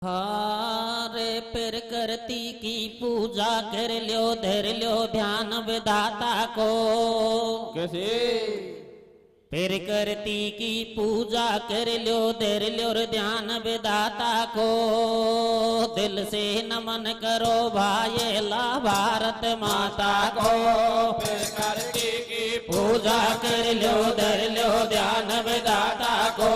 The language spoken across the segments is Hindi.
हारे फिर करती की पूजा कर लो धर लो ध्यान विधाता को। कैसे? फिर करती की पूजा कर लो धर लो ध्यान विधाता को। दिल से नमन करो भाई ला भारत माता को। फिर करती की पूजा कर लो धर लो ध्यान विधाता को।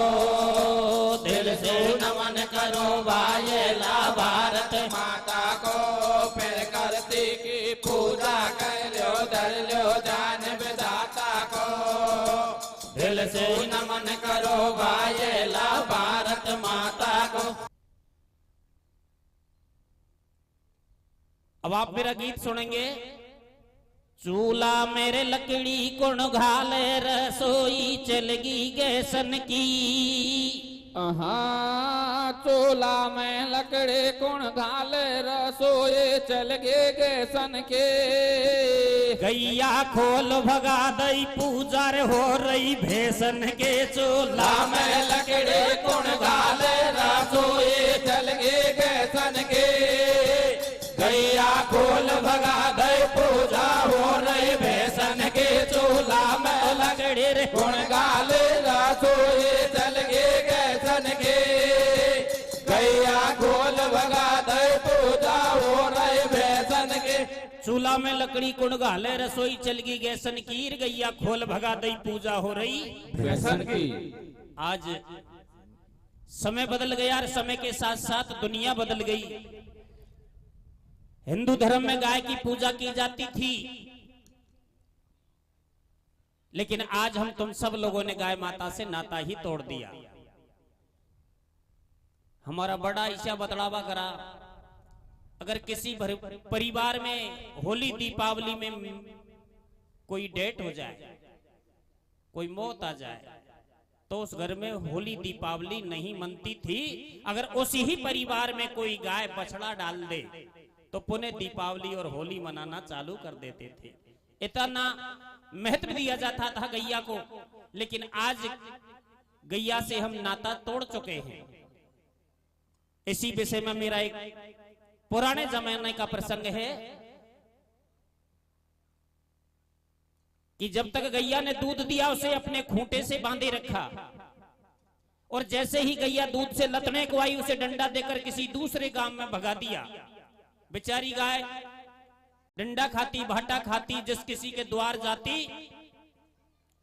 दिल से नमन करो भाई ला भारत माता को। फिर करती की पूजा कर लो धर लो ध्यान विधाता को। दिल से नमन करो भाई ला भारत माता को। अब आप मेरा गीत सुनेंगे। चूल्हा मेरे लकड़ी कुण घाले रसोई चलगी गैसन की। चूल्हा में लकड़े कुण घाले रसोए चल गे गैसन के। गैया खोल भगा दई पूजार हो रही भैसन के। चूल्हा में लकड़े कुण घाले रसोए चल गे गैसन के। गैया खोल भगा दई पूजा हो रही भैसन के। चूल्हा में लकड़ी रे कुण घाले रसोए चल गे गैसन के। गैया खोल भगा दे पूजा हो रहे भैसन के। चूल्हा में लकड़ी कुण घाले रसोई चलगी गैसन की। गैया खोल भगा दई पूजा हो रही भैसन की। आज समय बदल गया और समय के साथ साथ दुनिया बदल गई। हिंदू धर्म में गाय की पूजा की जाती थी, लेकिन आज हम तुम सब लोगों ने गाय माता से नाता ही तोड़ दिया। हमारा बड़ा ईशा बतलावा करा। अगर किसी परिवार में होली दीपावली में कोई डेट हो जाए, कोई मौत आ जाए, तो उस घर में होली दीपावली नहीं मनती थी। अगर उसी ही परिवार में कोई गाय बछड़ा डाल दे तो पुनः दीपावली और होली मनाना चालू कर देते थे। इतना महत्व दिया जाता था गैया को। लेकिन आज गैया से हम नाता तोड़ चुके हैं। इसी विषय में मेरा एक पुराने जमाने का प्रसंग है कि जब तक गैया ने दूध दिया उसे अपने खूंटे से बांधे रखा, और जैसे ही गैया दूध से लतने को आई उसे डंडा देकर किसी दूसरे गांव में भगा दिया। बेचारी गाय डंडा खाती भाटा खाती, जिस किसी के द्वार जाती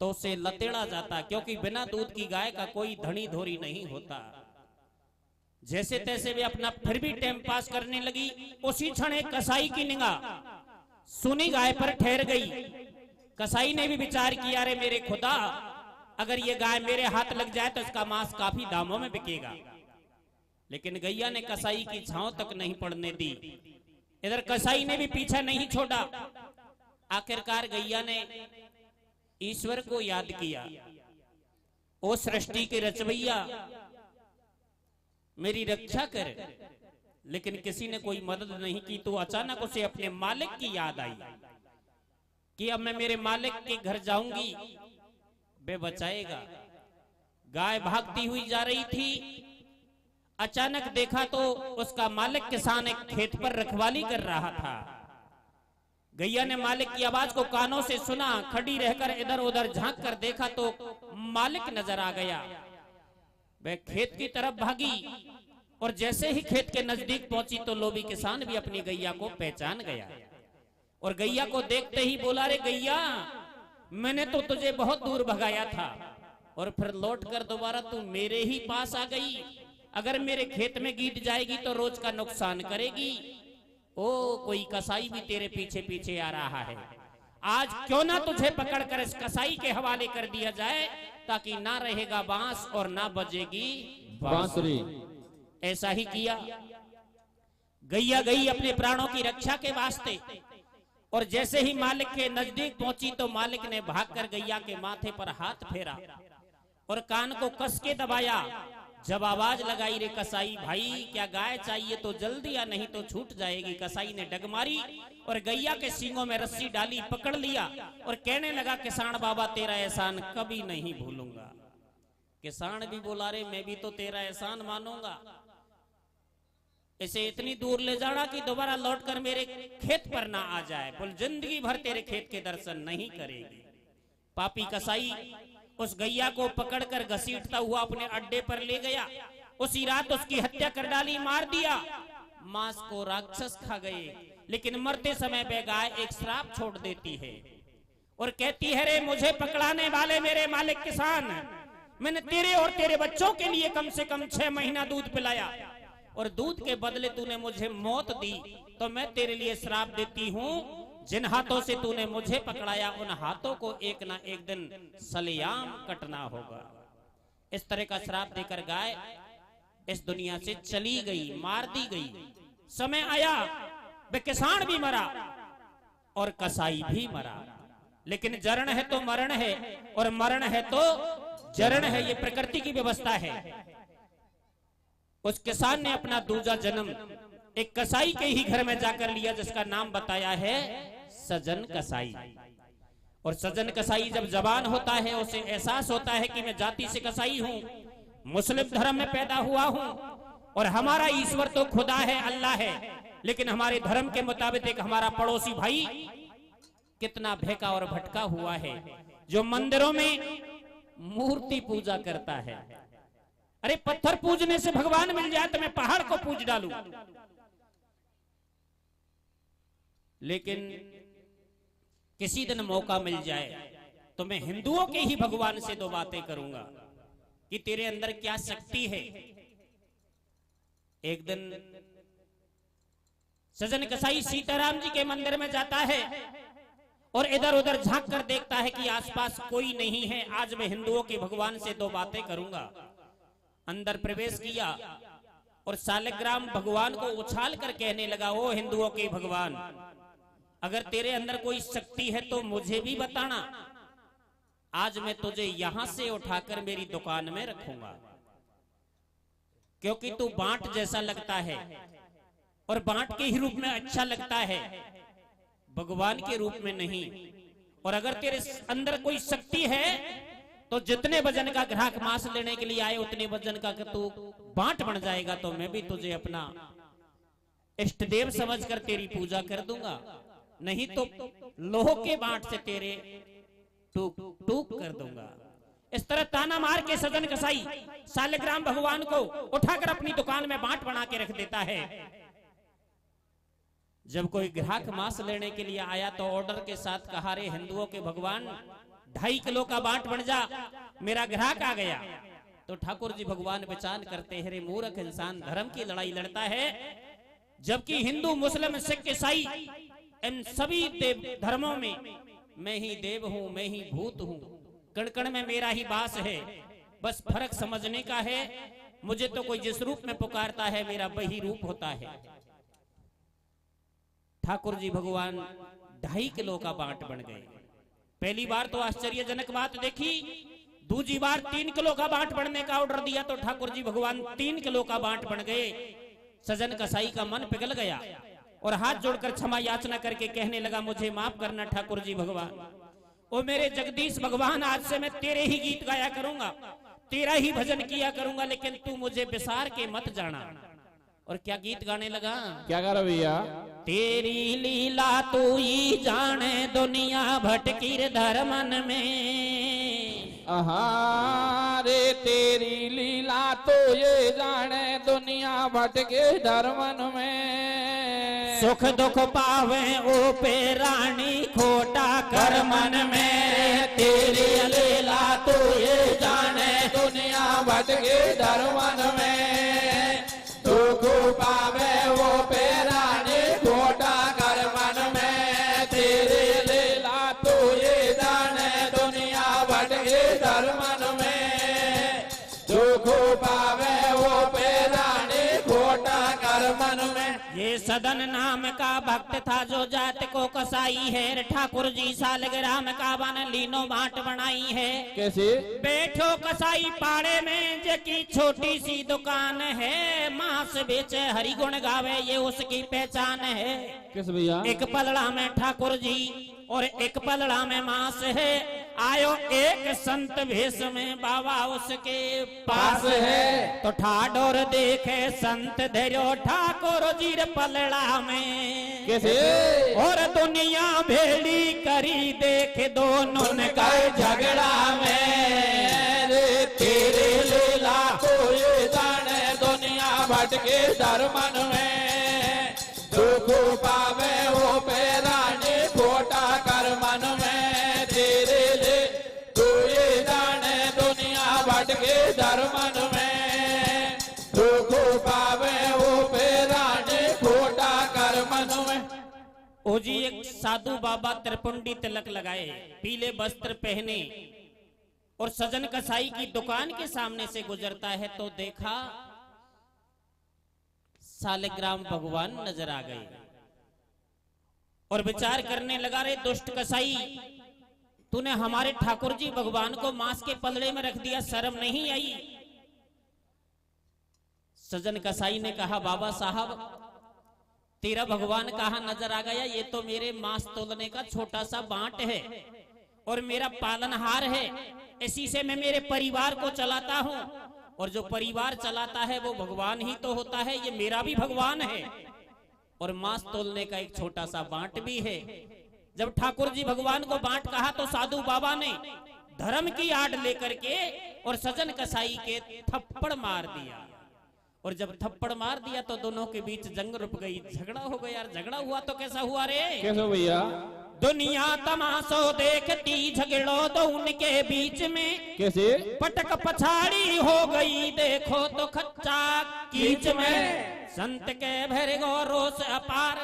तो उसे लतेड़ा जाता, क्योंकि बिना दूध की गाय का कोई धनी धोरी नहीं होता। जैसे तैसे वे अपना फिर भी टाइम पास करने लगी। उसी क्षण एक कसाई की निगाह सुनी गाय पर ठहर गई। कसाई ने भी विचार किया, अरे मेरे खुदा, अगर ये गाय मेरे हाथ लग जाए तो इसका मांस काफी दामों में बिकेगा। लेकिन गैया ने कसाई की छांव तक नहीं पड़ने दी। इधर कसाई ने भी पीछा नहीं छोड़ा। आखिरकार गैया ने ईश्वर को याद किया, ओ सृष्टि के रचवैया मेरी रक्षा कर। लेकिन किसी ने कोई मदद नहीं की। तो अचानक उसे अपने मालिक की याद आई कि अब मैं मेरे मालिक के घर जाऊंगी, वे बचाएगा। गाय भागती हुई जा रही थी। अचानक देखा तो उसका मालिक किसान एक खेत पर रखवाली कर रहा था। गैया ने मालिक की आवाज को कानों से सुना। खड़ी रहकर इधर उधर झांक कर देखा तो मालिक नजर आ गया। वह खेत की तरफ भागी, और जैसे ही खेत के नजदीक पहुंची तो लोभी किसान भी अपनी गैया को पहचान गया, और गैया को देखते ही बोला, रे गैया, मैंने तो तुझे बहुत दूर भगाया था और फिर लौट कर दोबारा तू मेरे ही पास आ गई। अगर मेरे खेत में गीत जाएगी तो रोज का नुकसान करेगी। ओ कोई कसाई भी तेरे पीछे पीछे आ रहा है। आज क्यों ना तुझे पकड़कर इस कसाई के हवाले कर दिया जाए, ताकि ना रहेगा बांस और ना बजेगी बांसुरी। ऐसा ही किया। गैया गई अपने प्राणों की रक्षा के वास्ते, और जैसे ही मालिक के नजदीक पहुंची तो मालिक ने भागकर गैया के माथे पर हाथ फेरा और कान को कस के दबाया। जब आवाज लगाई, रे कसाई भाई, क्या गाय चाहिए तो जल्दी या नहीं तो छूट जाएगी। कसाई ने डग मारी और गैया के सींगों में रस्सी डाली, पकड़ लिया और कहने लगा, किसान बाबा तेरा एहसान कभी नहीं भूलूंगा। किसान भी बोला, रे मैं भी तो तेरा एहसान मानूंगा। इसे इतनी दूर ले जाना कि दोबारा लौटकर मेरे खेत पर ना आ जाए, बोल जिंदगी भर तेरे खेत के दर्शन नहीं करेगी। पापी कसाई उस गैया को पकड़कर घसीटता हुआ अपने अड्डे पर ले गया। उसी रात उसकी हत्या कर डाली, मार दिया। मांस को राक्षस खा गए, लेकिन मरते समय वह गाय एक श्राप छोड़ देती है और कहती है, रे मुझे पकड़ाने वाले मेरे मालिक किसान, मैंने तेरे और तेरे बच्चों के लिए कम से कम 6 महीना दूध पिलाया और दूध के बदले तूने मुझे मौत दी, तो मैं तेरे लिए श्राप देती हूँ, जिन हाथों से तूने मुझे पकड़ाया उन हाथों को एक ना एक दिन सलियाम कटना होगा। इस तरह का श्राप देकर गाय इस दुनिया से चली गई, मार दी गई। समय आया वे किसान भी मरा और कसाई भी मरा, लेकिन जरण है तो मरण है और मरण है तो जरण है, ये प्रकृति की व्यवस्था है। उस किसान ने अपना दूजा जन्म एक कसाई के ही घर में जाकर लिया, जिसका नाम बताया है सजन कसाई। और सजन कसाई जब जवान होता है, उसे एहसास होता है कि मैं जाति से कसाई हूँ, मुस्लिम धर्म में पैदा हुआ हूँ और हमारा ईश्वर तो खुदा है, अल्लाह है, लेकिन हमारे धर्म के मुताबिक एक हमारा पड़ोसी भाई कितना भेका और भटका हुआ है, जो मंदिरों में मूर्ति पूजा करता है। अरे पत्थर पूजने से भगवान मिल जाए तो मैं पहाड़ को पूज डालूं, लेकिन किसी दिन मौका मिल जाए तो मैं हिंदुओं के ही भगवान से 2 बातें करूंगा कि तेरे अंदर क्या शक्ति है। एक दिन सजन कसाई सीताराम जी के मंदिर में जाता है और इधर उधर झांक कर देखता है कि आसपास कोई नहीं है। आज मैं हिंदुओं के भगवान से 2 बातें करूंगा। अंदर प्रवेश किया और सालग्राम भगवान को उछाल कर कहने लगा, ओ हिंदुओं के भगवान, अगर तेरे अंदर कोई शक्ति है तो मुझे भी बताना। आज मैं तुझे यहां से उठाकर मेरी दुकान में रखूंगा, क्योंकि तू बांट जैसा लगता है और बांट के ही रूप में अच्छा लगता है, भगवान के रूप में नहीं। और अगर तेरे अंदर कोई शक्ति है तो जितने वजन का ग्राहक मांस लेने के लिए आए उतने वजन का तू बांट बन जाएगा, तो मैं भी तुझे अपना इष्ट देव समझकर तेरी पूजा कर दूंगा, नहीं तो लोह के बांट से तेरे टूक टूक कर दूंगा। इस तरह ताना मार के सजन कसाई सालग्राम भगवान को उठाकर अपनी दुकान में बांट बना के रख देता है। जब कोई ग्राहक मांस लेने के लिए आया तो ऑर्डर के साथ कहा, रे हिंदुओं के भगवान 2.5 किलो का बांट बन जा, मेरा ग्राहक आ गया। तो ठाकुर जी भगवान विचार करते हैं, रे मूर्ख इंसान, धर्म की लड़ाई लड़ता है, जबकि हिंदू मुस्लिम सिख ईसाई इन सभी देव धर्मों में मैं ही देव हूं, मैं ही भूत हूं, कण कण में मेरा ही वास है, बस फर्क समझने का है। मुझे तो कोई जिस रूप में पुकारता है मेरा वही रूप होता है। ठाकुर जी भगवान 2.5 किलो का बांट बन गए। पहली बार तो आश्चर्यजनक बात देखी, दूसरी बार 3 किलो का बांट बनने का ऑर्डर दिया तो ठाकुर जी भगवान 3 किलो का बांट बन गए। सजन कसाई का मन पिघल गया और हाथ जोड़कर क्षमा याचना करके कहने लगा, मुझे माफ करना ठाकुर जी भगवान, ओ मेरे जगदीश भगवान, आज से मैं तेरे ही गीत गाया करूंगा, तेरा ही भजन किया करूंगा, लेकिन तू मुझे बिसार के मत जाना। और क्या गीत गाने लगा, क्या करो भैया, तेरी लीला तू ही जाने दुनिया भटकी धर्मन में। रे तेरी लीला तो ये जाने दुनिया भटके धर्मन में। सुख दुख पावे ओ पे रानी खोटा कर मन में। तेरी लीला तो ये जाने दुनिया भटके धर्मन में। दुख पावे वो पे रानी खोटा कर मन में। तेरी लीला तो ये जाने दुनिया भटके धर्मन में। दुख पावे वो पे रानी खोटा कर मन में। ये सदन नाम का भक्त था जो जात को कसाई है, ठाकुर जी सालग्राम का बन लीनो बांट बनाई है। कैसे? बैठो कसाई पाड़े में जकी छोटी सी दुकान है, मांस बेचे हरि गुण गावे ये उसकी पहचान है। किस भैया? एक पलड़ा में ठाकुर जी और एक पलड़ा में मांस है। आयो एक संत भेष में बाबा उसके पास है। तो ठाडोर देखे संत धैर्यो ठाकुर जीर पलड़ा में कैसे और दुनिया भेड़ी करी देख दोनों ने कर झगड़ा में रे तेरे लीला कोई जाने दुनिया भटके धर्मन में दुख पावे वो पैरानी खोटा कर मन में तेरे ले कोई जाने दुनिया भटके धर्मन में दुख पावे वो पैरानी खोटा कर मन में। ओ जी एक साधु बाबा त्रिपुंडी तिलक लगाए, पीले वस्त्र पहने और सजन कसाई की दुकान के सामने से गुजरता है तो देखा सालिग्राम भगवान नजर आ गए और विचार करने लगा, रे दुष्ट कसाई, तूने हमारे ठाकुर जी भगवान को मांस के पलड़े में रख दिया, शर्म नहीं आई? सजन कसाई ने कहा, बाबा साहब तेरा भगवान कहाँ नजर आ गया? ये तो मेरे मांस तोलने का छोटा सा बांट है और मेरा पालनहार है, इसी से मैं मेरे परिवार को चलाता हूँ और जो परिवार चलाता है वो भगवान ही तो होता है, ये मेरा भी भगवान है और मांस तोलने का एक छोटा सा बांट भी है। जब ठाकुर जी भगवान को बांट कहा तो साधु बाबा ने धर्म की आड़ लेकर के और सजन कसाई के थप्पड़ मार दिया और जब थप्पड़ मार दिया तो दोनों के बीच जंग रुक गई, झगड़ा हो गया। यार झगड़ा हुआ तो कैसा हुआ रे? कैसे भैया? दुनिया तमाशो देखती, झगड़ो तो उनके बीच में कैसे पटक पछाड़ी हो गई, देखो तो खच्चा कीच में। संत के भर गो रोष अपार,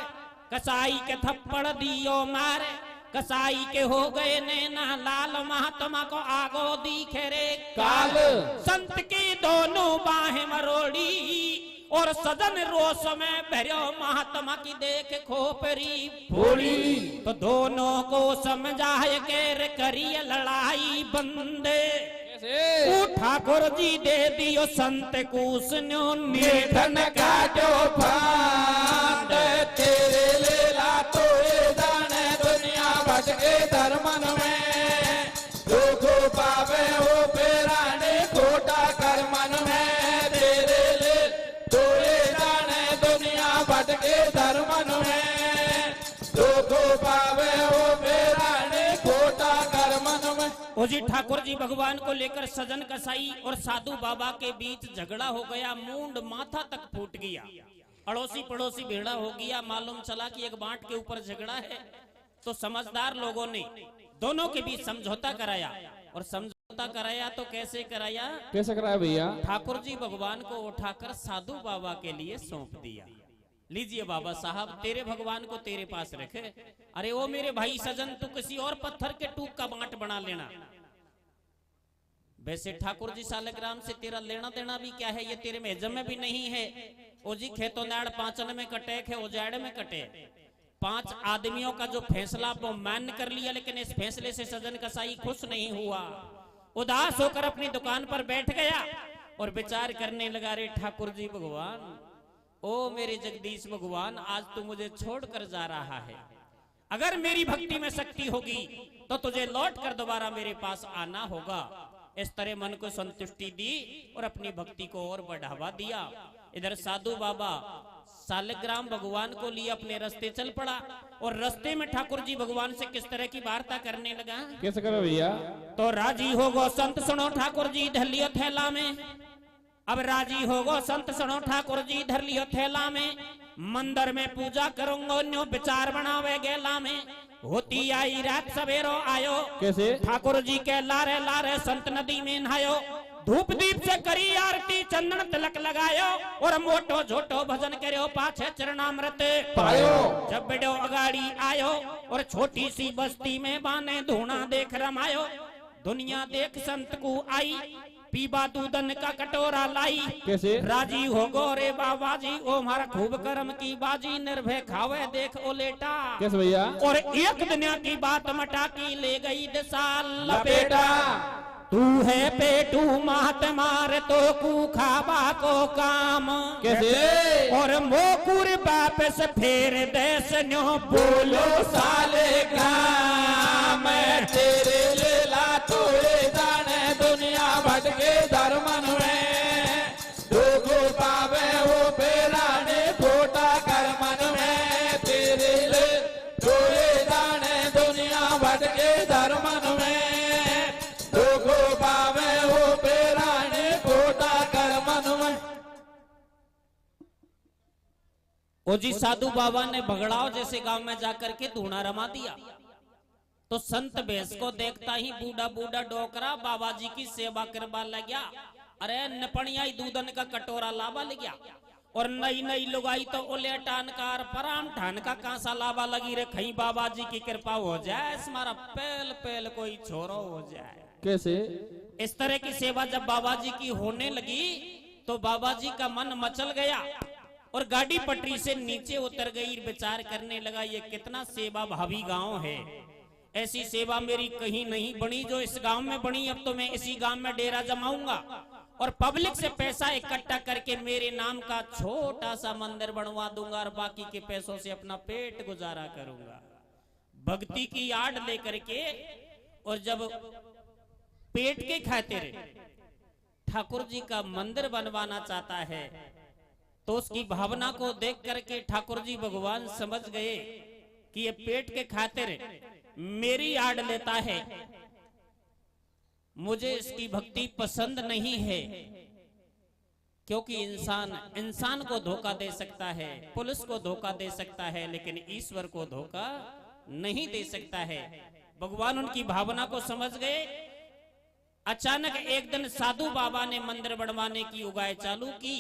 कसाई के थप्पड़ दियो मार, कसाई के हो गए नैना लाल, महात्मा को आगो दिखे रे काल। संत की दोनों बाहें मरोड़ी और सजन रोष में भरो, महात्मा की देख खोपरी फूली। तो दोनों को समझाए के करिए लड़ाई बंदे, ठाकुर जी दे दियो संत कुसन्यो निधन का जो फांद, तेरे लीला तो जाने दुनिया भटके धर्मन में दुख पावे वो पेराने खोटा कर मन में तेरे ले तो जाने दुनिया भटके धर्मन में दुख पावे वो पेराने खोटा कर मन में। ओ जी ठाकुर जी भगवान को लेकर सजन कसाई और साधु बाबा के बीच झगड़ा हो गया, मूंड माथा तक फूट गया, अड़ोसी पड़ोसी भेड़ा हो गया। मालूम चला कि एक बांट के ऊपर झगड़ा है तो समझदार लोगों ने दोनों के बीच समझौता कराया और समझौता कराया तो कैसे कराया? कैसे कराया भैया? ठाकुर जी भगवान को उठाकर साधु बाबा के लिए सौंप दिया, लीजिए बाबा साहब तेरे भगवान को तेरे पास रखे। अरे वो मेरे भाई सजन, तू किसी और पत्थर के टूक का बांट बना लेना। वैसे ठाकुर जी सालिग्राम से तेरा लेना देना भी क्या है, ये तेरे मेजम में भी नहीं है। ओ जी खेतो नाड़ पांचन में कटे खे उजाड़ में कटे, 5 आदमियों का जो फैसला वो मान कर लिया, लेकिन इस फैसले से सजन कसाई खुश नहीं हुआ, उदास होकर अपनी दुकान पर बैठ गया और विचार करने लगा, रे ठाकुर जी भगवान, ओ मेरे जगदीश भगवान, आज तू मुझे छोड़कर जा रहा है, अगर मेरी भक्ति में शक्ति होगी तो तुझे लौट कर दोबारा मेरे पास आना होगा। इस तरह मन को संतुष्टि दी और अपनी भक्ति को और बढ़ावा दिया। इधर साधु बाबा सालिग्राम भगवान को लिए अपने रास्ते चल पड़ा और रास्ते में ठाकुर जी भगवान से किस तरह की वार्ता करने लगा। कैसे करो भैया? तो राजी हो गो संत सुनो ठाकुर जी धर लियो थैला में, अब राजी हो गो संत सुनो ठाकुर जी धर लियो थैला में, मंदिर में पूजा करूंगो न्यो विचार बनावे गेला में, होती आई रात सवेरो आयो, कैसे ठाकुर जी के लारे लारे संत नदी में नहायो, धूप दीप से करी आरती चंदन तिलक लगायो और मोटो झोटो भजन करो, पाछे चरणामृत पायो। जब बेडो अगाड़ी आयो और छोटी सी बस्ती में बाने धूना देख रमायो, दुनिया देख संत को आई, पीबा दूधन का कटोरा लाई, कैसे राजी हो गो रे बाबा जी, ओ हमारा खूब कर्म की बाजी, निर्भय खावे देख ओ लेटा, कैसे भैया? और एक दुनिया की बात मटा की ले गई दिशा लपेटा। तू है पेटू मात मार तो कू खाबा को काम कैसे और मोकुर वापस फेर देस न्यो बोलो साले काम तेरे लीला तोरे जाने दुनिया भटके धर्मन में दुख पावे वो पेराने खोटा कर मन में तेरे ले तोरे जाने दुनिया भटके धर्मन में दुख पावे वो पेराने खोटा कर मन में। ओ जी साधु बाबा ने भगड़ाओ जैसे गांव में जाकर के धूना रमा दिया तो संत भैंस को देखता ही बूढ़ा बूढ़ा डोकरा बाबा जी की सेवा करवा लग्या। अरे नपणिया दूधन का कटोरा लावा लग गया और नई नई लुगाई तो ओले टानकार पराम ठान का कांसा लावा लगी रे खई बाबा जी की कृपा हो जाए हमारा पहल पहल कोई छोरो हो जाए। कैसे इस तरह की सेवा जब बाबा जी की होने लगी तो बाबा जी का मन मचल गया और गाड़ी पटरी से नीचे उतर गई। विचार करने लगा ये कितना सेवा भावी गांव है, ऐसी सेवा मेरी कहीं नहीं बनी जो इस गांव में बनी। अब तो मैं इसी गांव में डेरा जमाऊंगा और पब्लिक से पैसा इकट्ठा करके मेरे नाम का छोटा सा मंदिर बनवा दूंगा और बाकी के पैसों से अपना पेट गुजारा करूंगा। भक्ति की आड़ लेकर के और जब पेट के खातिर ठाकुर जी का मंदिर बनवाना चाहता है तो उसकी भावना को देख करके ठाकुर जी भगवान समझ गए कि ये पेट के खातिर मेरी आड़ लेता है, मुझे इसकी भक्ति पसंद नहीं है। क्योंकि इंसान को धोखा दे सकता है, पुलिस को धोखा दे सकता है, लेकिन ईश्वर को धोखा नहीं दे सकता है। भगवान उनकी भावना को समझ गए। अचानक एक दिन साधु बाबा ने मंदिर बनवाने की उगाय चालू की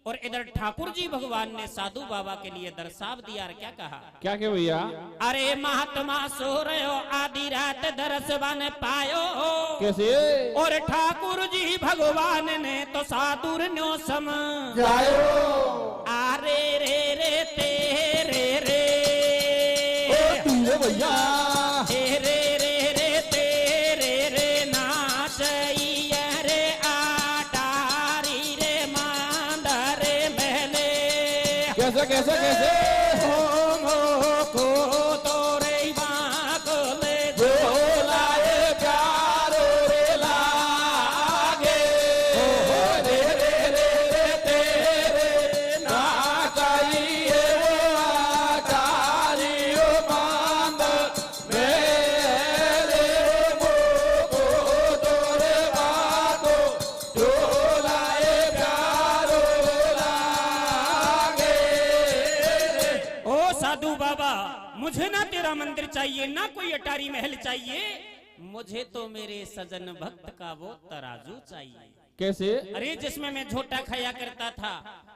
और इधर ठाकुर जी भगवान ने साधु बाबा के लिए दर्शाव दिया। और क्या कहा, क्या क्या भैया, अरे महात्मा सो रहे हो आधी रात दरस बन पायो। कैसे और ठाकुर जी भगवान ने तो साधुर न्यो जायो अरे रे रे तेरे रे भैया तेरे रे रे तेरे रे नाचई रे आटारी रे मांदरे महले। कैसे कैसे कैसे को तोरे बाकले बोलाए प्यारो रे लागे रे रे रे रे तेरे ना चाहिए वो आचारियो मांद मेरे को तोरे बाको बोलाए प्यारो लागे। ओ साधु बाबा, मुझे ना तेरा मंदिर चाहिए ना कोई अटारी महल चाहिए, मुझे तो मेरे सजन भक्त का वो तराजू चाहिए। कैसे अरे जिसमें मैं झोटा खाया करता था,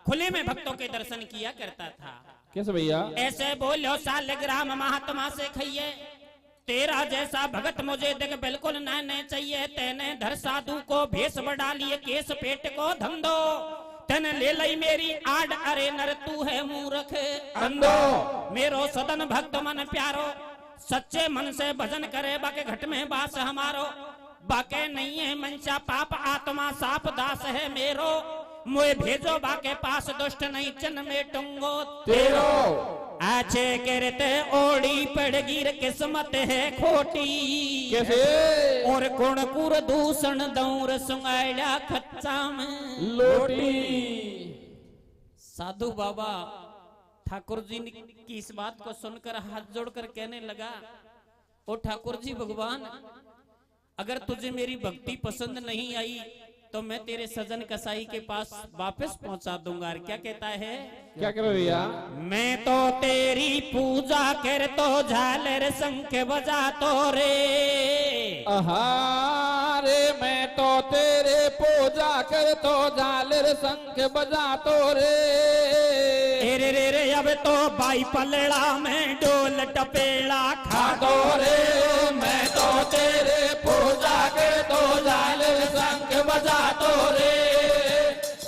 खुले में भक्तों के दर्शन किया करता था। कैसे भैया, ऐसे बोलो सालग्राम महात्मा से खाइए, तेरा जैसा भगत मुझे देख बिल्कुल न चाहिए। तेने धर साधु को भेष बढ़ा लिए केस पेट को धंधो, तन ले लई मेरी आड़। अरे नर तू है मूर्ख अंधो मेरो सदन भक्त मन प्यारो, सच्चे मन से भजन करे बाके घट में बास हमारो। बाके नहीं है मंशा पाप आत्मा साप दास है मेरो, मोए भेजो बाके पास दुष्ट नहीं चन में टुंगो तेरो। आछे करते ओड़ी पड़ गिर किस्मत है खोटी। कैसे और कुण कुर दूषण दौर सुंगाड़ा खच्चा में लोटी। साधु बाबा ठाकुर जी की इस बात को सुनकर हाथ जोड़कर कहने लगा, ओ ठाकुर जी भगवान, अगर तुझे मेरी भक्ति पसंद नहीं आई तो मैं तेरे सजन कसाई के पास वापस पहुंचा दूंगा। और क्या कहता है, क्या करे भैया, मैं तो तेरी पूजा कर तो झालर शंख बजा तो रे। रे मैं तो तेरे पूजा कर तो झालर शंख बजा तो रे। रे रे रे अब तो बाई पलड़ा में डोल टपेड़ा खा दो रे। मैं तो तेरे पूजा कर तो झालर शंख बजा तो रे।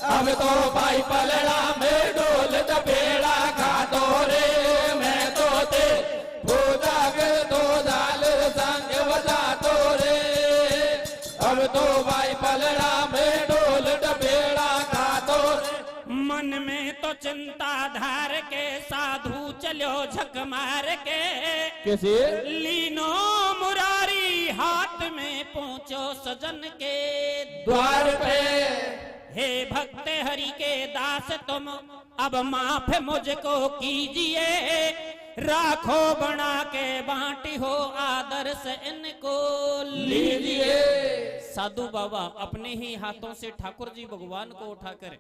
अब तो भाई पलड़ा में डोल टपेड़ा खा दो रे। मैं तो तेरे पूजा कर तो झालर शंख बजा तो रे। अब तो धार के साधु चलो झक मार के। कैसे? लीनो मुरारी हाथ में पहुंचो सजन के द्वार पे। हे भक्त हरि के दास तुम अब माफ मुझको कीजिए, राखो बना के बांटी हो आदर से इनको लीजिए। साधु बाबा अपने ही हाथों से ठाकुर जी भगवान को उठाकर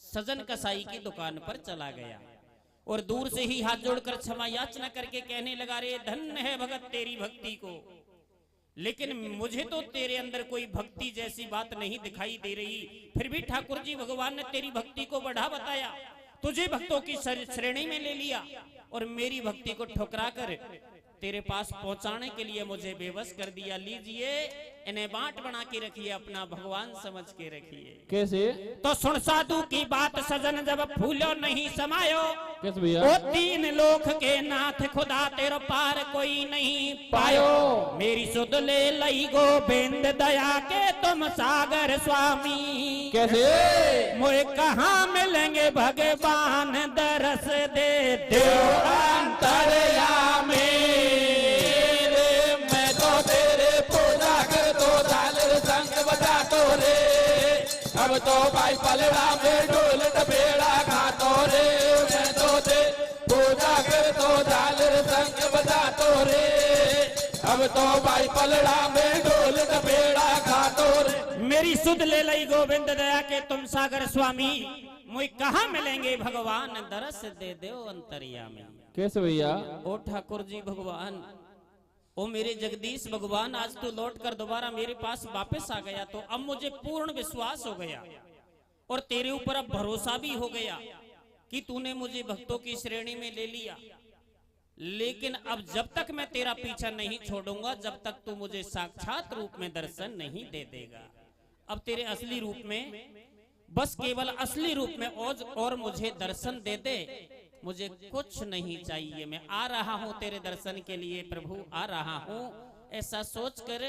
सजन कसाई की दुकान पर चला गया और दूर से ही हाथ जोड़कर क्षमा याचना करके कहने लगा, रे धन्य है भगत तेरी भक्ति को, लेकिन मुझे तो तेरे अंदर कोई भक्ति जैसी बात नहीं दिखाई दे रही। फिर भी ठाकुर जी भगवान ने तेरी भक्ति को बढ़ा बताया, तुझे भक्तों की श्रेणी में ले लिया और मेरी भक्ति को ठुकरा कर तेरे पास पहुंचाने के लिए मुझे बेबस कर दिया। लीजिए इन्हें बांट बना के रखिए, अपना भगवान समझ के रखिए। कैसे? तो सुन साधु की बात सजन जब फूलो नहीं समायो, कैसे भैया? ओ तीन लोक के नाथ खुदा तेरो पार कोई नहीं पायो। मेरी सुध ले लई गोविंद दया के तुम सागर स्वामी। कैसे? मोए कहाँ मिलेंगे भगवान दरस दे दो अंतर्यामी। मैं तो तेरे पूजा कर तो झालर संग बजा तो रे, अब तो भाई पलड़ा में ढोल डबेड़ा खातो रे। मैं तो तेरे पूजा कर तो झालर संग बजा तो रे, अब तो भाई पलड़ा में ढोल डबेड़ा खातो रे। मेरी सुध ले लई गोविंद दया के तुम सागर स्वामी, मुझे कहाँ मिलेंगे भगवान दरस दे दो अंतर्यामी। कैसे भैया? ओ ठाकुर जी भगवान, ओ मेरे जगदीश भगवान, आज तू लौट कर दोबारा मेरे पास वापस आ गया तो अब मुझे पूर्ण विश्वास हो गया और तेरे ऊपर अब भरोसा भी हो गया कि तूने मुझे भक्तों की श्रेणी में ले लिया। लेकिन अब जब तक मैं तेरा पीछा नहीं छोड़ूंगा, जब तक तू मुझे साक्षात रूप में दर्शन नहीं दे देगा। अब तेरे असली रूप में, बस केवल असली रूप में और मुझे दर्शन दे दे, मुझे कुछ नहीं चाहिए। मैं आ रहा हूं तेरे दर्शन के लिए प्रभु, आ रहा हूं, ऐसा सोच कर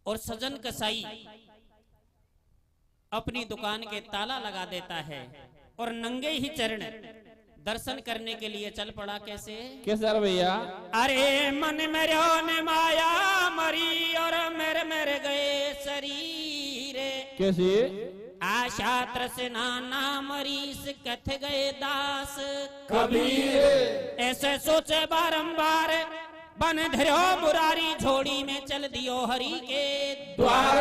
और सजन कसाई अपनी दुकान के ताला लगा देता है और नंगे ही चरण दर्शन करने के लिए चल पड़ा। कैसे? कैसे भैया? अरे मन मेरे ने माया मरी और मेरे मेरे गए शरीर। कैसे? आशा तृष्णा ना मरीस कथ गए दास कबीर। ऐसे सोचे बारंबार बन धरो मुरारी, झोड़ी में चल दियो हरि के द्वार।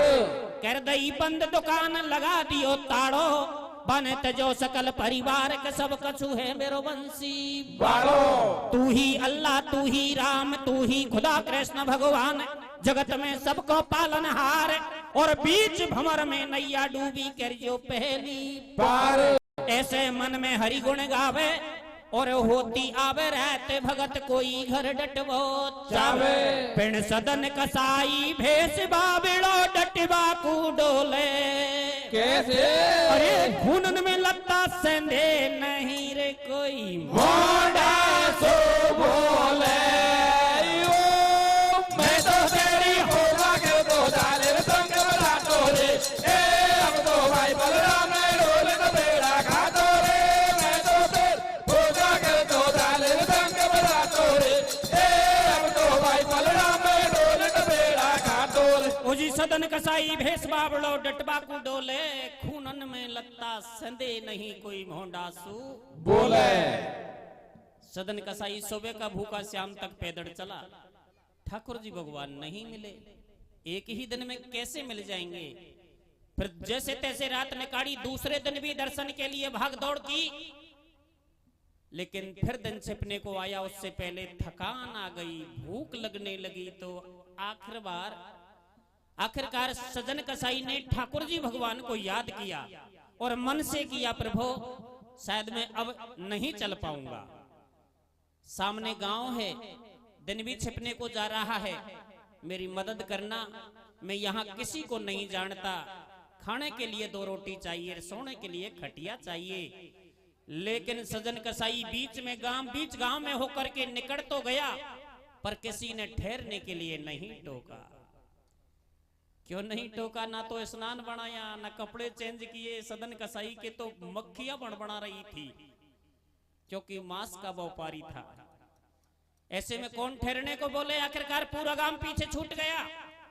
कर दई बंद दुकान लगा दियो ताड़ो, बन तजो सकल परिवार के सब कछु है मेरो बंसी बारो। तू ही अल्लाह, तू ही राम, तू ही खुदा कृष्ण भगवान, जगत में सबको पालनहार, और बीच भंवर में नैया डूबी कर जो पहली पार। ऐसे मन में हरि गुण गावे और होती आवे रहते भगत कोई घर डटवो चावे। पिण सदन कसाई भेष बाबिड़ो डटवा कू डोले। कैसे? अरे खूनन में लत्ता सेंधे नहीं रे कोई मोड़ा सो बोले, मैं तो तेरी होगा के तो डाले संग बना तो रे। ए अब तो भाई बलराम ने ढोल डबेड़ा खातो रे। मैं तो तेरी होगा के तो डाले संग बना तो रे। ए अब तो भाई बलराम ने ढोल डबेड़ा खातो रे। ओजी सदन कसाई भेष बाबड़ो डटवा कू डोले, खूनन में लत्ता सेंधे नहीं कोई मोहडासू बोले। सदन कसाई सुबह का भूखा शाम तक पैदल चला, ठाकुर जी भगवान नहीं मिले। एक ही दिन में कैसे मिल जाएंगे? फिर जैसे तैसे रात निकाली, दूसरे दिन भी दर्शन के लिए भाग दौड़ की, लेकिन फिर दिन छिपने को आया उससे पहले थकान आ गई, भूख लगने लगी। तो आखिरकार सजन कसाई ने ठाकुर जी भगवान को याद किया और मन से किया, प्रभु शायद मैं अब नहीं चल पाऊंगा, सामने गांव है, दिन भी छिपने को जा रहा है, मेरी मदद करना। मैं यहाँ किसी को नहीं जानता, खाने के लिए 2 रोटी चाहिए, सोने के लिए खटिया चाहिए। लेकिन सजन कसाई बीच गांव में होकर के निकट तो गया, पर किसी ने ठहरने के लिए नहीं टोका। क्यों नहीं टोका? ना तो स्नान बनाया, ना कपड़े चेंज किए। सदन कसाई के तो मक्खियां बड़बड़ा रही थी, क्योंकि मांस का व्यापारी था। ऐसे में कौन ठहरने को बोले। आखिरकार पूरा गांव पीछे छूट गया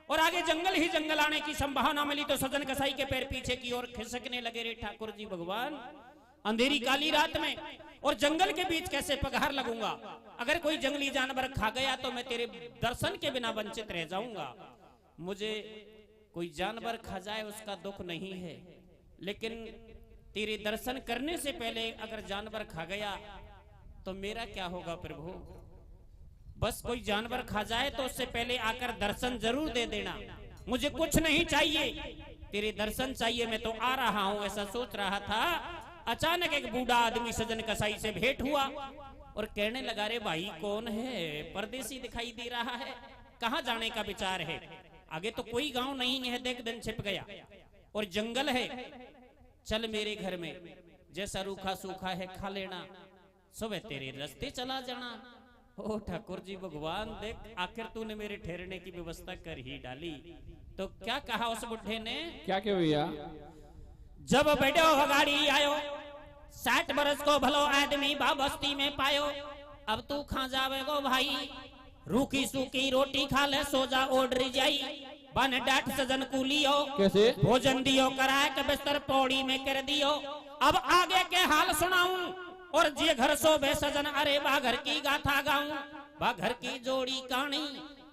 और आगे जंगल ही जंगल आने की संभावना मिली तो सजन कसाई के पैर पीछे की ओर खिसकने लगे। रे ठाकुर जी भगवान, अंधेरी काली रात में और जंगल के बीच कैसे पगहार लगूंगा। अगर कोई जंगली जानवर खा गया तो मैं तेरे दर्शन के बिना वंचित रह जाऊंगा। मुझे कोई जानवर खा जाए उसका दुख नहीं है, लेकिन तेरे दर्शन करने से पहले अगर जानवर खा गया तो मेरा क्या होगा प्रभु। बस कोई जानवर खा जाए तो उससे पहले आकर दर्शन जरूर दे देना। मुझे कुछ नहीं चाहिए, तेरे दर्शन चाहिए। मैं तो आ रहा हूं, ऐसा सोच रहा था। अचानक एक बूढ़ा आदमी सजन कसाई से भेंट हुआ और कहने लगा, रे भाई कौन है, परदेसी दिखाई दे रहा है, कहां जाने का विचार है। आगे तो कोई गांव नहीं है, देख दिन छिप गया और जंगल है। चल मेरे घर में, जैसा रूखा सूखा है खा लेना, सुबह तेरे रास्ते चला जाना। ओ ठाकुर जी भगवान, देख आखिर तूने मेरे ठहरने की व्यवस्था कर ही डाली। तो क्या कहा उस बुढ़े ने। क्या क्या भैया। जब बैठो गाड़ी आयो, 60 बरस को भलो आदमी बा बस्ती में पायो। अब तू खा जावे गो भाई, रूखी सूखी रोटी खा ले, सो जा ओढ़ जाई। बन डाट सजन कुलियो, कैसे भोजन दियो कराए के बिस्तर पौड़ी में कर दियो। अब आगे के हाल सुनाऊं और जे घर सो बे सजन, अरे बा घर की गाथा गाऊं, बा घर की जोड़ी कहानी।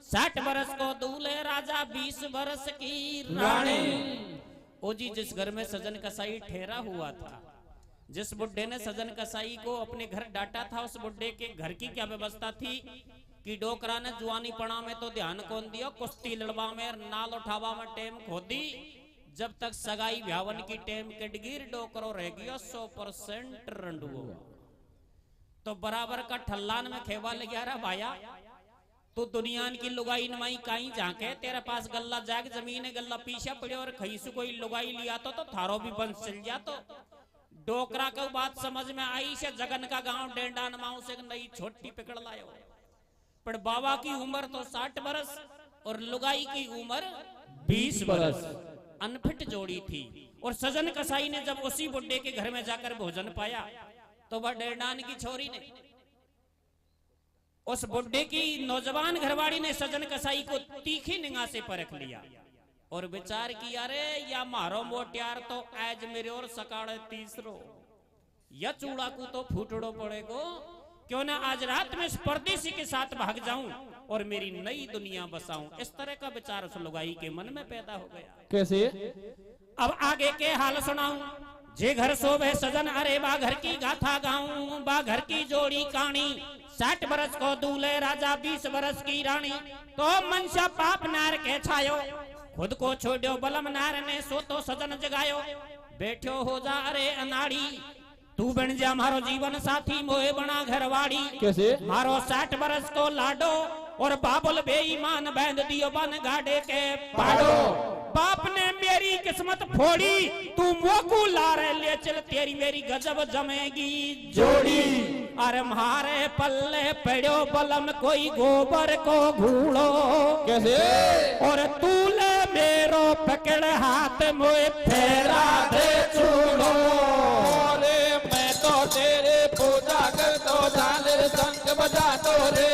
60 बरस को दूल्हे राजा, 20 बरस की रानी। ओ जी, जिस घर में सजन कसाई ठहरा हुआ था, जिस बुड्ढे ने सजन कसाई को अपने घर डांटा था, उस बुड्ढे के घर की क्या व्यवस्था थी कि डोकरा ने जुआनी पड़ा में तो ध्यान कौन दियो, कुश्ती लड़वा में नाल उठावा में टेम खोदी। जब तक सगाई भ्यावन की टेम किडगिर डोकरो रह गयो 100% रंडुओ। तो बराबर का ठल्लान में खेवा ले गया। भाया तू दुनिया की लुगाई नमाई काई झांके, तेरे पास गल्ला जाग जमीन है, गल्ला पीछे पड़े और खईसु कोई लुगाई लिया तो थारो भी बंस चल जा। तो डोकरा को बात समझ में आई से जगन का गांव डेंडा नमाऊ से नई छोटी पकड़ लायो। पर बाबा की उम्र तो 60 बरस और लुगाई की उम्र 20 बरस। अनफिट जोड़ी थी। और सजन कसाई ने जब उसी बुड्ढे के घर में जाकर भोजन पाया तो वह डेढ़ान की छोरी ने, उस बुड्ढे की नौजवान घरवाड़ी ने सजन कसाई को तीखी निगाह से परख लिया और विचार किया, रे या मारो मोटियार तो आज मेरे और सकाड़े तीसरो, या चूड़ा को तो फूटड़ो पड़ेगो। क्यों ना आज रात में इस परदेसी के साथ भाग जाऊं और मेरी नई दुनिया बसाऊं। इस तरह का विचार उस लुगाई के मन में पैदा हो गया। कैसे। अब आगे के हाल सुनाऊं। जे घर सोवे सजन, अरे बा घर की गाथा गाऊं, बा घर की जोड़ी कहानी। 60 बरस को दूल्हे राजा, 20 बरस की रानी। तो मनसा पाप नार के छायो, खुद को छोड़ो बलम नार ने, सो तो सजन जगायो। बैठो हो जा अरे अनाड़ी, तू बन जा मारो जीवन साथी, मोए बना घरवाड़ी। कैसे। मारो 60 बरस को लाडो और बाबुल बेईमान बैंद दियो बन गाड़े के पाड़ो। बाप ने मेरी किस्मत फोड़ी, तू मोकू ला रहे ले चल, तेरी मेरी गजब जमेगी जोड़ी। अरे मारे पल्ले पड़ो बलम कोई गोबर को घूड़ो। कैसे। और तूले मेरो पकड़ हाथ मोए फेरा दे चूड़ो। तेरे पूजा कर तो झालर संग बजा तो रे,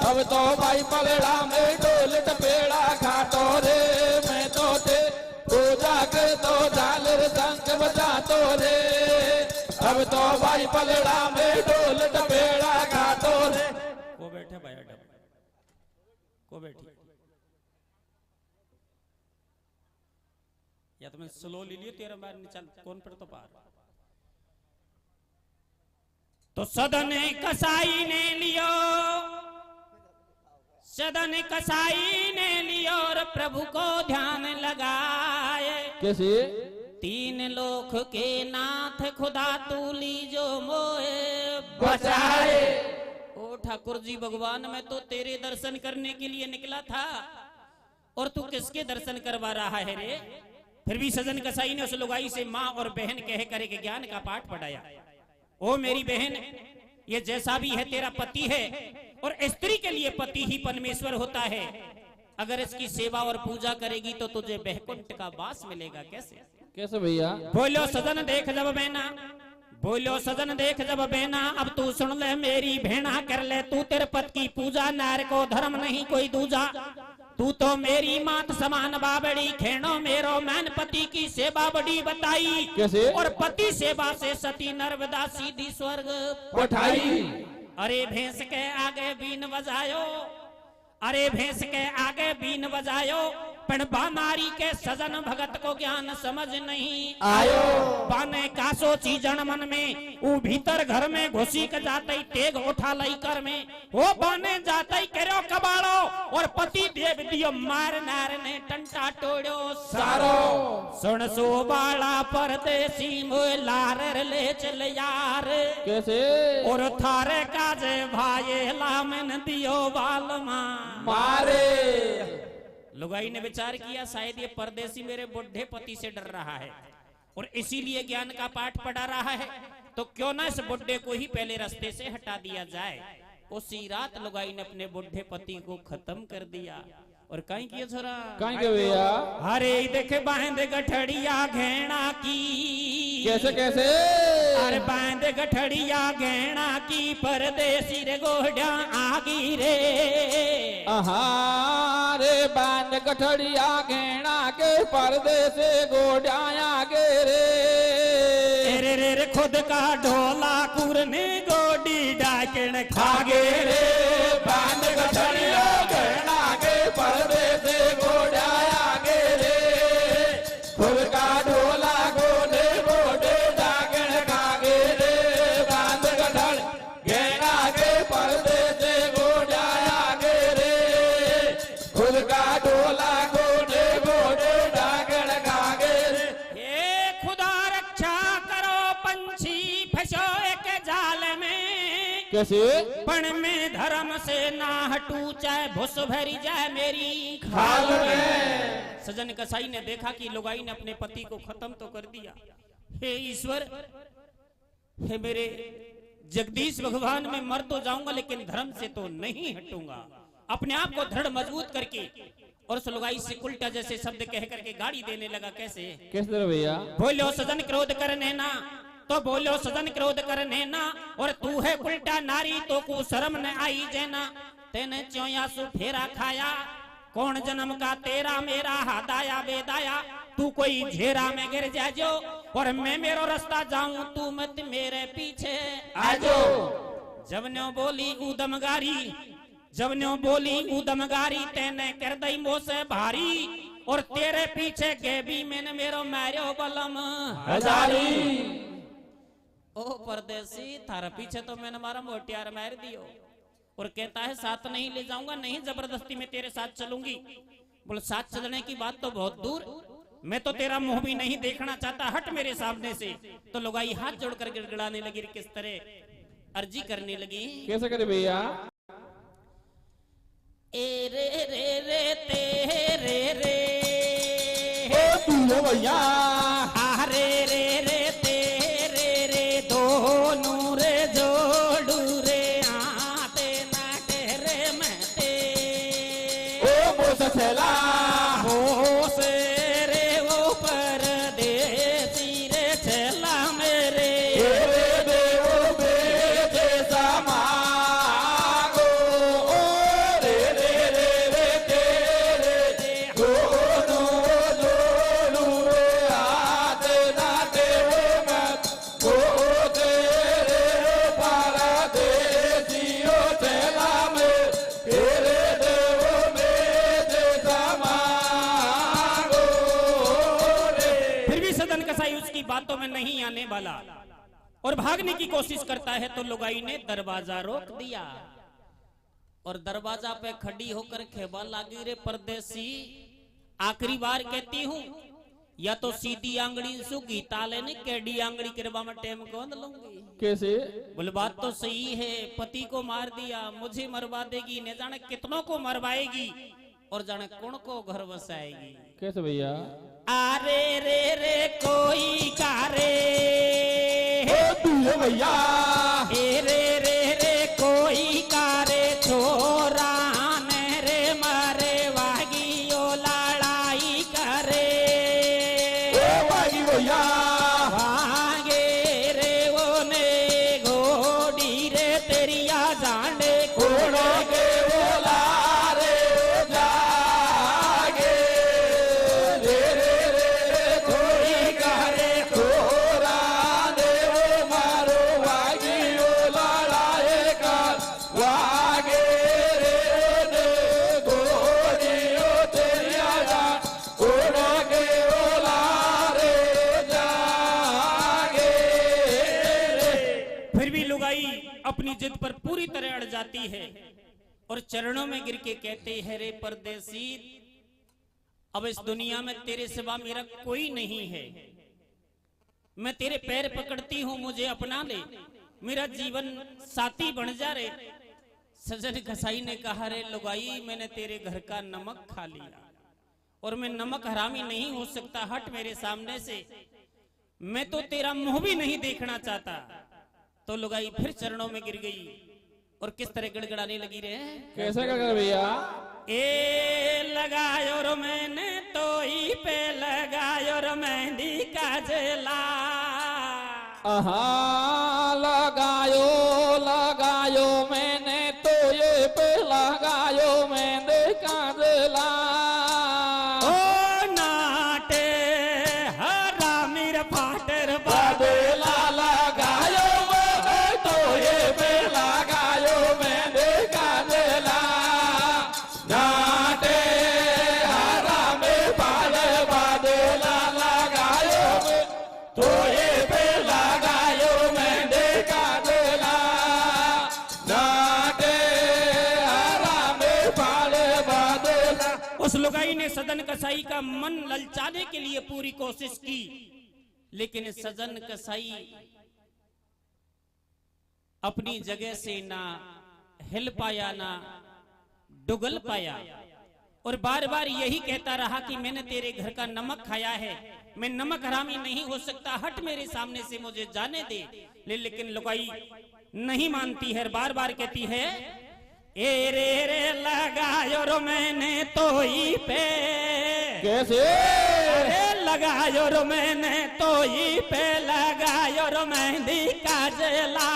अब तो भाई पलड़ा में ढोल टपेड़ा घाटो रे। मैं तो ते पूजा कर तो झालर संग बजा तो रे, अब तो भाई पलड़ा में ढोल टपेड़ा घाटो रे। को बैठे भाई को बैठी, या तुम्हें स्लो ले लियो, तेरा बार निचल कौन पर तो पार। तो सदन कसाई ने लियो, सदन कसाई ने लियो और प्रभु को ध्यान लगाए। कैसे। 3 लोक के नाथ खुदा तू लीजो मोए बचाए। ओ ठाकुर जी भगवान, मैं तो तेरे दर्शन करने के लिए निकला था और तू किसके दर्शन करवा रहा है रे। फिर भी सजन कसाई ने उस लुगाई से माँ और बहन कह कर एक ज्ञान का पाठ पढ़ाया। ओ मेरी बहन, ये जैसा भी है तेरा पति है और स्त्री के लिए पति ही परमेश्वर होता है। अगर इसकी सेवा और पूजा करेगी तो तुझे बैकुंठ का वास मिलेगा। कैसे। कैसे भैया। बोलो सजन देख जब मैना बोलो सजन देख जब बेना, अब तू सुन ले मेरी भेना, कर ले तू तेरे पद की पूजा, नार को धर्म नहीं कोई दूजा। तू तो मेरी मात समान बाबड़ी, खेणो मेरो मैन पति की सेवा बड़ी बताई। कैसे? और पति सेवा से सती नर्मदा सीधी स्वर्ग पठाई। अरे भैंस के आगे बीन बजायो, अरे भैंस के आगे बीन बजायो, पण बानारी के सजन भगत को ज्ञान समझ नहीं आयो। बाने का सोची जन मन में, ऊ भीतर घर में घुसी के जाते तेग उठा लई कर में, वो बाने जाते करो कबाड़ो, और पति देव दियो मार नार ने टंटा तोड़ो सारो। सुन सो बाला परदेसी मोय लार ले चल यार। कैसे? और थारे काजे भाई लामन दियो बालमा मारे। लुगाई ने विचार किया शायद ये परदेसी मेरे बुढ़े पति से डर रहा है और इसीलिए ज्ञान का पाठ पढ़ा रहा है, तो क्यों ना इस बुढ़े को ही पहले रास्ते से हटा दिया जाए। उसी रात लुगाई ने अपने बुढ़े पति को खत्म कर दिया। और कहीं किया छोरा? कहीं के भैया? अरे देखे बांध गठड़िया घेना की। कैसे कैसे? अरे बांध गठड़िया घेना की, परदेसी रे गोड्या आगी रे। रे बांध गठड़िया घेना के, पर्दे से गोड्याया गे रे। रे रे रे खुद का ढोला कुरने गोडी डाकण खागे रे। बांध गठड़िया घेना के, पर्दे से गोड्याया गे रे। खुद का ढोला गोले गोडे डाकण खागे रे। बांध गठड़ घेना के, पर्दे से गोड्याया गे रे। खुद का ढोला गोले गोडे डाकण खागे रे। हे खुदा रक्षा करो, पंछी फंसो एक जाल में। कैसे? पण में धर्म से ना हटू, चाहे भुस भरी जाए मेरी खाल में। सजन कसाई ने देखा कि लुगाई ने अपने पति को खत्म तो कर दिया। हे ईश्वर, हे मेरे जगदीश भगवान, मैं मर तो जाऊंगा लेकिन धर्म से तो नहीं हटूंगा। अपने आप को दृढ़ मजबूत करके और उस लुगाई से उल्टा जैसे शब्द कह करके गाड़ी देने लगा। कैसे? कैसे भैया? बोलो सजन क्रोध करने ना, तो बोलो सजन क्रोध करने ना, और तू है उल्टा नारी तो को शर्म न आई जेना। तेने चौयासु फेरा खाया, कौन जन्म का तेरा मेरा हादाया बेदाया। तू कोई घेरा में गिर जाजो, और मैं मेरो रास्ता जाऊं, तू मत मेरे पीछे आजो। जब न्यो बोली उदमगारी, जब न्यो बोली उदमगारी, तेने कर दई मोह से भारी, और तेरे पीछे गेबी मैंने मेरो मारो बलम हजारी। ओ परदेसी, थारा पीछे तो मैंने मारा मोटियार मार दियो, और कहता है साथ नहीं ले जाऊंगा, नहीं जबरदस्ती में तेरे साथ चलूंगी। बोल साथ चलने की बात तो बहुत दूर, मैं तो तेरा मुंह भी नहीं देखना चाहता, हट मेरे सामने से। तो लुगाई हाथ जोड़कर गिड़गिड़ाने लगी, किस तरह अर्जी करने लगी। कैसे करे भैया? ए रे रे रे ते रे रे भैया। आ रे रे रे ते रे रे, दोनों रे जोड़ू रे, आते नाटे रे मते। ओ बोस छेला, हो से रे वो परदेसी रे छेला मेरे। रे देवो बेटे समागो। ओ रे रे रे रे तेरे, दोनों जोड़ू रे, आते नाटे रे मत। ओ तेरे परदेसियो छेला में, तेरे देवो बेटे समागो रे। फिर भी सदन कसाई उसकी बातों में नहीं आने वाला और भागने की कोशिश करता है, तो लुगाई ने दरवाजा रोक दिया और दरवाजा पे खड़ी होकर खेबा लागी, रे परदेसी आखिरी बार कहती हूँ, या तो सीधी आंगड़ी सुगी ताले ने केडी आंगड़ी करवा में टेम गोंद लूंगी। कैसे? बोले बात तो सही है, पति को मार दिया, मुझे मरवा देगी, न जाने कितनों को मरवाएगी और जाने कौन को घर बसाएगी। कैसे भैया? आरे रे रे कोई कारे, भैया। ए रे रे रे कोई कारे, छोरा ने रे मारे वागियो लड़ाई करे। वागी भैया। वागे रे वो भी लुगाई अपनी जिद पर पूरी तरह अड़ जाती है और चरणों में गिर के कहते हैं, रे परदेसी, अब इस दुनिया में तेरे सिवा मेरा कोई नहीं है, मैं तेरे पैर पकड़ती हूं, मुझे अपना ले, मेरा जीवन साथी बन जा रे। सजन कसाई ने कहा, रे लुगाई, मैंने तेरे घर का नमक खा लिया और मैं नमक हरामी नहीं हो सकता, हट मेरे सामने से, मैं तो तेरा मुंह भी नहीं देखना चाहता। तो लुगाई फिर चरणों में गिर गई और किस तरह गड़गड़ाने लगी रे, कैसे कर भैया? ए लगायो रो मैंने तो ही पे लगायो रो मेहंदी का जला, लगायो लगायो मैंने तो ये पे लगायो मेहंदी का जला, ओ नाटे हरा मेरा फाटर बादला लगायो मैंने तो ये पे लगायो मेहंदी का जला, नाटे हरा में पाल बादला लगायो तो ये पे लगायो मेहंदी का जला, नाटे हरा में पाल बादला। उस लुगाई ने सदन कसाई का मन ललचाने के लिए पूरी कोशिश की, लेकिन सजन कसाई अपनी जगह से ना हिल पाया ना डुगल पाया और बार बार यही कहता रहा कि मैंने तेरे घर का नमक खाया है, मैं नमक हरामी नहीं हो सकता, हट मेरे सामने से, मुझे जाने दे। लेकिन लुगाई नहीं मानती है, बार बार कहती है, ए रे रे लगायो रो मैंने तो ही पे, कैसे? अरे लगायो रो मैंने तो ही पे लगायो रो मेहंदी का जला,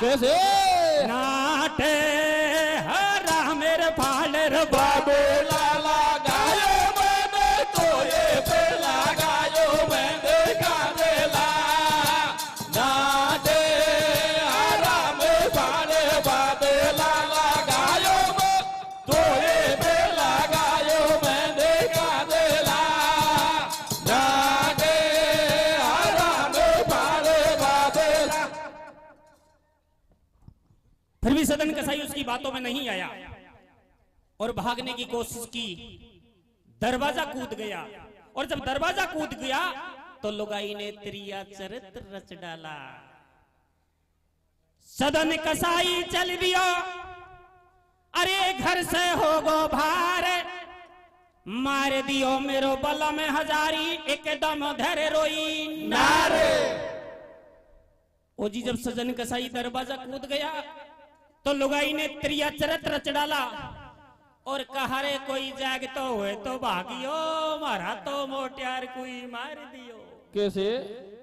कैसे? नाटे हरा मेरे फालर बाबूला लगायो मैंने तो ये पे लगायो मेहंदी का जला, नाटे हरा में बाले बाबूला लगायो तो ये पे लगायो मेहंदी का जला, नाटे हरा में बाले बाबूला। फिर भी सदन कसाई उसकी बातों में नहीं आया और भागने की कोशिश की, दरवाजा कूद गया और जब दरवाजा कूद गया तो लुगाई ने त्रिया चरित्र रच डाला। सदन कसाई चल दियो, अरे घर से हो गो भार, मार दियो मेरो बल में हजारी, एकदम धरे रोई नारे। ओ जी जब सजन कसाई दरवाजा कूद गया तो लुगाई ने त्रिया चरित्र रच डाला और कहा, रे कोई जागतो हुए तो भागियो, मारा तो मोटियार कोई मार दियो। कैसे?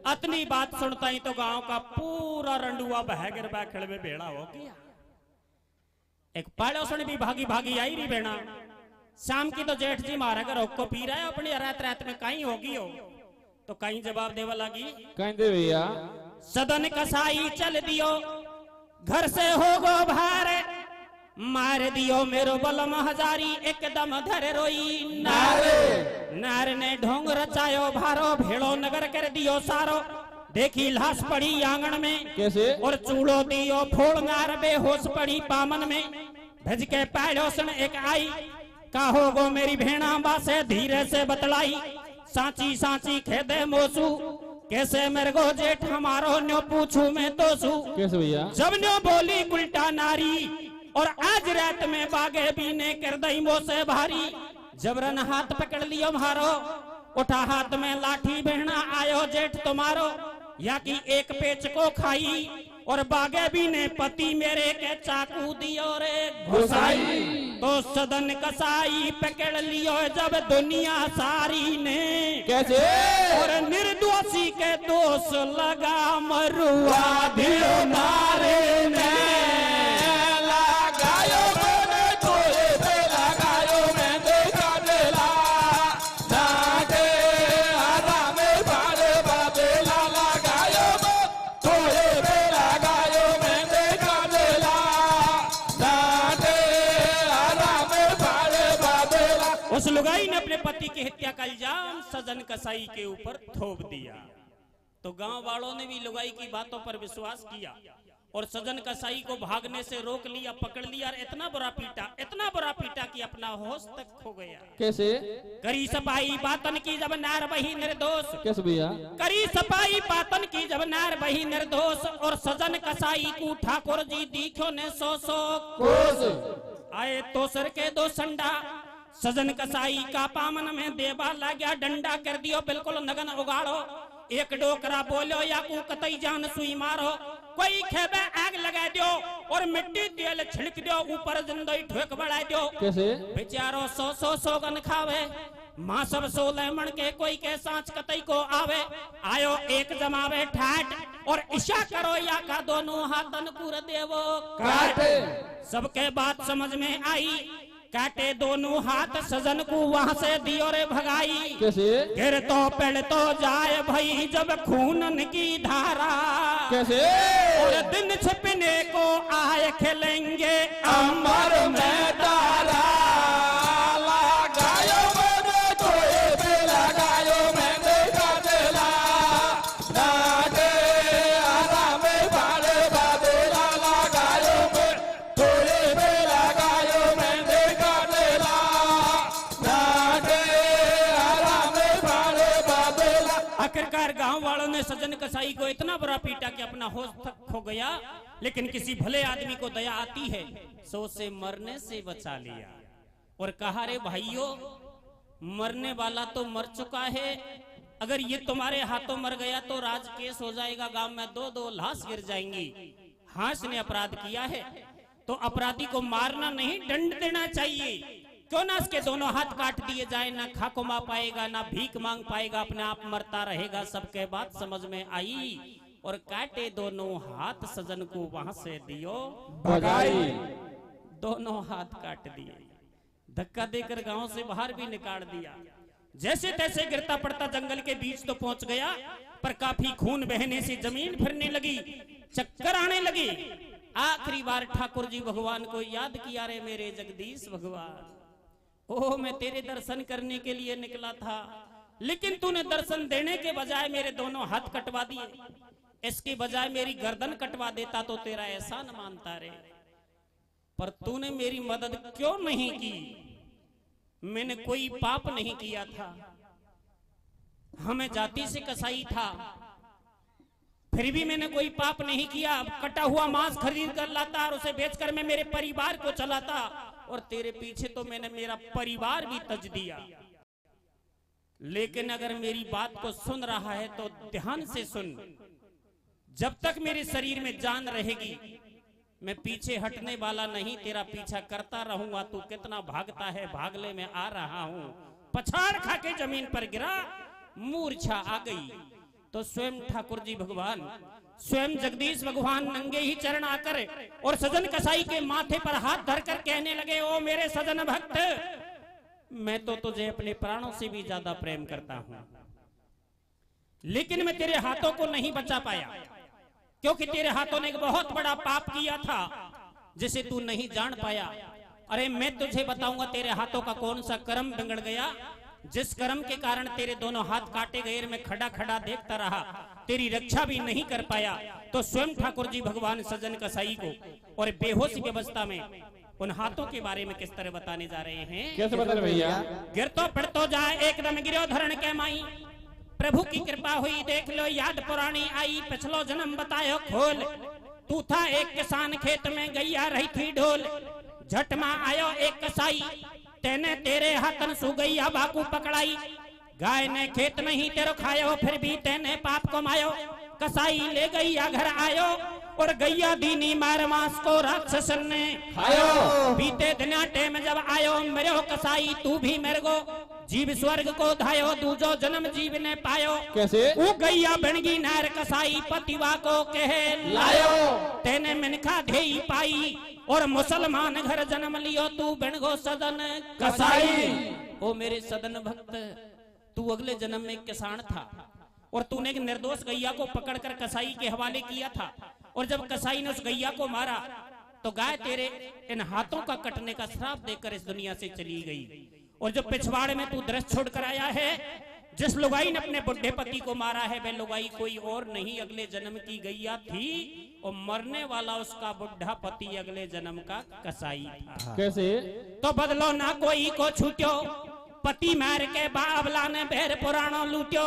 अतनी बात सुनता ही तो गांव का पूरा रंडुआ बहगर बैखड़ में भेड़ा हो गया। एक पड़ोसन भी भागी भागी आई रही बेना, शाम की तो जेठ जी मारा कर होको पी रहा है अपनी, रात रात में कहीं होगी हो तो कहीं जवाब देवा लगी, कहते भैया सदन कसाई चल दियो, घर से हो गो भार, मार दियो मेरो बलम हजारी, एकदम धरे रोई नारे। नार ने ढोंग रचायो भारो, भेड़ो नगर कर दियो सारो, देखी लाश पड़ी आंगन में, कैसे? और चूड़ो दियो फोड़, नार बेहोश पड़ी पामन में, भज के पड़ोसन एक आई, काहो गो मेरी भेड़ा बासे धीरे से बतलाई, सांची सांची खेदे मोसू, कैसे मेरे को जेठ हमारो न्यो पूछू मैं तो सू। कैसे भैया? जब न्यो बोली उल्टा नारी, और आज रात में बागे भी ने कर दई मोसे भारी, जबरन हाथ पकड़ लियो मारो, उठा हाथ में लाठी बहना आयो जेठ तुम्हारो, या कि एक पेच को खाई, और बागे भी ने पति मेरे के चाकू दियो रे घुसाई। तो सदन कसाई पकड़ लियो जब दुनिया सारी ने, कैसे? और निर्दोषी के दोष लगा मरुआ दियो नारे ने, लगायो मैंने तो ये पे लगायो मेहंदी का जला, नाटे हरा में बाले बाबेला लगायो तो ये पे लगायो मेहंदी का जला, नाटे हरा में बाले बाबेला। उस लुगाई ने अपने पति की हत्या का इल्जाम सजन कसाई के ऊपर थोप दिया। तो गांव वालों ने भी लुगाई की बातों पर विश्वास किया और सजन कसाई को भागने से रोक लिया, पकड़ लिया और इतना बुरा पीटा कि अपना होश तक खो गया। कैसे? करी सपाई बातन की जब नार बही निर्दोष। कैसे भैया? करी सपाई बातन की जब नार बही निर्दोष और सजन कसाई को ठाकुर जी दीखो ने सो आए तो सर के दो संडा। सजन कसाई का पामन में देवा लाग्या डंडा कर दियो बिल्कुल नगन उगाड़ो। एक डोकरा बोलो या को कतई जान सुई मारो। कोई खेबे आग लगा दियो और मिट्टी तेल छिड़क दियो ऊपर जिंदगी ठोक बढ़ा दियो। कैसे? बेचारो सौ सौगन खावे माँ सब 16 मण के कोई के सांच कतई को आवे। आयो एक जमावे ठाट और इशा करो या का दोनों हाथन कुर देवो काट। सबके बात समझ में आई, काटे दोनों हाथ सजन को वहां से दियो रे भगाई। कैसे? गिर तो पेड़ तो जाए भाई जब खूनन की धारा। कैसे? और दिन छिपने को आए खेलेंगे अमर में तारा लगायो मैंने तो पे लगायो मैंने काटेला नाटे आराम भाड़े बादेला लगायो मैं तो पे लगायो मैंने काटेला नाटे आराम भाड़े बादेला। आखिरकार गांव वालों ने सजन कसाई को इतना बुरा पीटा कि अपना होश तक खो गया। लेकिन किसी भले आदमी को दया आती है, सो से मरने से बचा लिया और कहा रे भाइयों, मरने वाला तो मर चुका है, अगर ये तुम्हारे हाथों मर गया तो राज केस हो जाएगा, गांव में 2-2 लाश गिर जाएंगी। हांस ने अपराध किया है तो अपराधी को मारना नहीं, दंड देना चाहिए। क्यों ना इसके दोनों हाथ काट दिए जाए, ना खाकुमा पाएगा ना भीख मांग पाएगा, अपने आप मरता रहेगा। सबके बात समझ में आई और काटे दोनों हाथ सजन को वहां से दियो भगाई। दोनों हाथ काट दिए, धक्का देकर गांव से बाहर भी निकाल दिया। जैसे तैसे गिरता पड़ता जंगल के बीच तो पहुंच गया, पर काफी खून बहने से जमीन फिरने लगी, चक्कर आने लगी। आखिरी बार ठाकुर जी भगवान को याद किया, रे मेरे जगदीश भगवान, ओ मैं तेरे दर्शन करने के लिए निकला था, लेकिन तूने दर्शन देने के बजाय मेरे दोनों हाथ कटवा दिए। इसके बजाय मेरी गर्दन कटवा देता तो तेरा एहसान मानता रे, पर तूने मेरी मदद क्यों नहीं की? मैंने कोई पाप नहीं किया था, हमें जाति से कसाई था, फिर भी मैंने कोई पाप नहीं किया। कटा हुआ मांस खरीद कर लाता और उसे बेचकर मैं मेरे परिवार को चलाता, और तेरे पीछे तो मैंने मेरा परिवार भी तज दिया। लेकिन अगर मेरी बात को सुन रहा है तो ध्यान से सुन, जब तक मेरे शरीर में जान रहेगी मैं पीछे हटने वाला नहीं, तेरा पीछा करता रहूंगा। तू कितना भागता है, भागले में आ रहा हूं। पछाड़ खा के जमीन पर गिरा, मूर्छा आ गई तो स्वयं ठाकुर जी भगवान, स्वयं जगदीश भगवान नंगे ही चरण आकर और सजन कसाई के माथे पर हाथ धरकर कहने लगे, ओ मेरे सजन भक्त, मैं तो तुझे अपने प्राणों से भी ज्यादा प्रेम करता हूं, लेकिन मैं तेरे हाथों को नहीं बचा पाया, क्योंकि तेरे हाथों ने एक बहुत बड़ा पाप किया था जिसे तू नहीं जान पाया। अरे मैं तुझे बताऊंगा तेरे हाथों का कौन सा कर्म बिगड़ गया, जिस कर्म के कारण तेरे दोनों हाथ काटे गए। मैं खड़ा खड़ा देखता रहा, तेरी रक्षा भी नहीं कर पाया। तो स्वयं ठाकुर जी भगवान सजन कसाई को और बेहोशी की अवस्था में उन हाथों के बारे में किस तरह बताने जा रहे हैं। कैसे बता रहे भैया? गिर तो पड़ तो जाए एकदम गिरो धरण के माई, प्रभु की कृपा हुई देख लो याद पुरानी आई। पिछलो जन्म बतायो खोल, तू था एक किसान खेत में गैया रही थी ढोल। झट में आयो एक कसाई, तेने तेरे हाथन सु गैया बाकू पकड़ाई। गाय ने खेत नहीं तेरो खायो, फिर भी तेने पाप कमायो। कसाई ले गैया घर आयो और गैया दीनी मार मांस को राक्षसन ने खायो। बीते दिनाटे में जब आयो मरो कसाई, तू भी मेरे को जीव स्वर्ग को धायो, दूजो जन्म जीव ने पायो। कैसे? वो गैया बनगी नार कसाई, पतिवा को कहे लायो। तेने मिनखा धेई पाई और मुसलमान घर जन्म लियो, तू बनगो सदन कसाई। ओ मेरे सदन भक्त, तू अगले जन्म में किसान था और तूने एक निर्दोष गैया को पकड़कर कसाई के हवाले किया था, और जब कसाई ने उस गैया को मारा तो गाय तेरे इन हाथों का कटने का श्राप देकर इस दुनिया से चली गई। और जो पिछवाड़े में तू दृश्य छोड़ कर आया है, जिस लुगाई ने अपने बुढ़े पति को मारा है वह लुगाई कोई और नहीं अगले जन्म की गैया थी और मरने वाला उसका बुढ़ा पति अगले जन्म का कसाई था। कैसे? तो बदलो ना कोई को छूट्यो पति मार के बाबला ने बेर पुराणो लूट्यो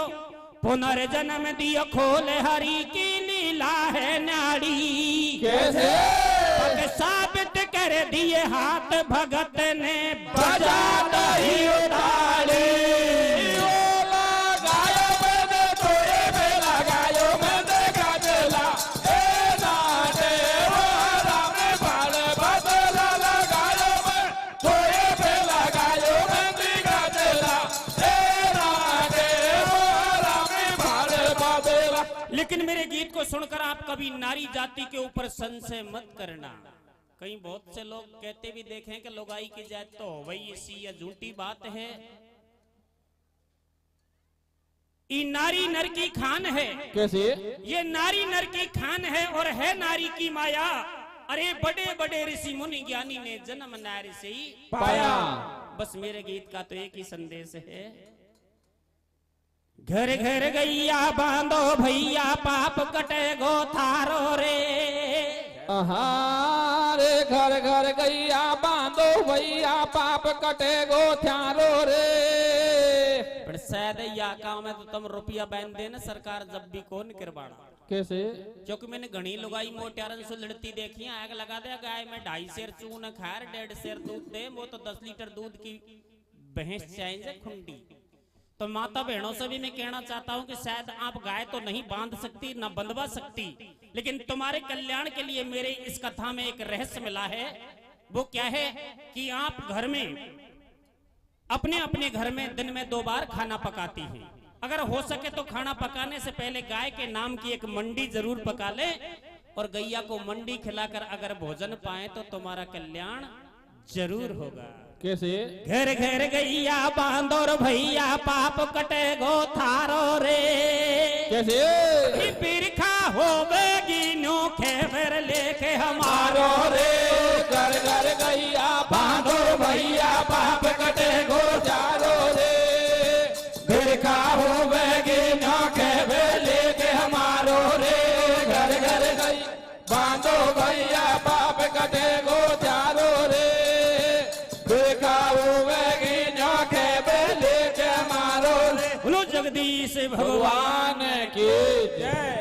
पुनर्जन्म दियो खोल हरि की लीला है नाड़ी। कैसे? साबित कर दिए हाथ भगत ने बजा दही ताली लगायो मैंने तोरे पे लगायो मैंने गाजला ए नाटे वो राम बाल बदला लगायो मैं तोरे पे लगायो मैंने गाजला ए नाटे वो राम बाल बदला। लेकिन मेरे गीत को सुनकर आप कभी नारी जाति के ऊपर संशय मत करना। कहीं बहुत से लोग कहते भी देखें कि लुगाई की जात तो वही इसी या झूठी बात है। ये नारी नर की खान है। कैसे? ये नारी नर की खान है और है नारी की माया। अरे बड़े बड़े ऋषि मुनि ज्ञानी ने जन्म नारी से ही पाया। बस मेरे गीत का तो एक ही संदेश है, घर घर गैया बांधो भैया पाप कटे गो थारो रे। रे घर घर गैया बांधो भैया पाप कटे गो थारो रे। पर शायद या काम है तो तुम रुपया बैन देना सरकार जब भी कौन करवाड़ा। कैसे? क्योंकि मैंने घनी लुगाई मोटियारन से लड़ती देखी, आग लगा दे गाय में 2.5 सेर चून खार 1.5 सेर दूध दे, वो तो 10 लीटर दूध की भैंस चाहिए खुंडी। तो माता बहनों से भी मैं कहना चाहता हूं कि शायद आप गाय तो नहीं बांध सकती ना बंधवा सकती, लेकिन तुम्हारे कल्याण के लिए मेरे इस कथा में एक रहस्य मिला है। वो क्या है कि आप घर में अपने अपने घर में दिन में 2 बार खाना पकाती हैं। अगर हो सके तो खाना पकाने से पहले गाय के नाम की एक मंडी जरूर पका ले और गैया को मंडी खिलाकर अगर भोजन पाए तो तुम्हारा कल्याण जरूर होगा। कैसे? घर घर गैया बांधो भैया पाप कटे गो थारो रे। कैसे? बिरखा होवेगी नोखे फिर लेके हमारो रे। घर घर गैया बांधो भैया पाप कटे गो थारो रे। बिरखा होवेगी नोखे फिर लेके हमारो रे। घर घर गैया बांधो भैया पाप कटे गो थारो रे। बोलो जगदीश भगवान की जय।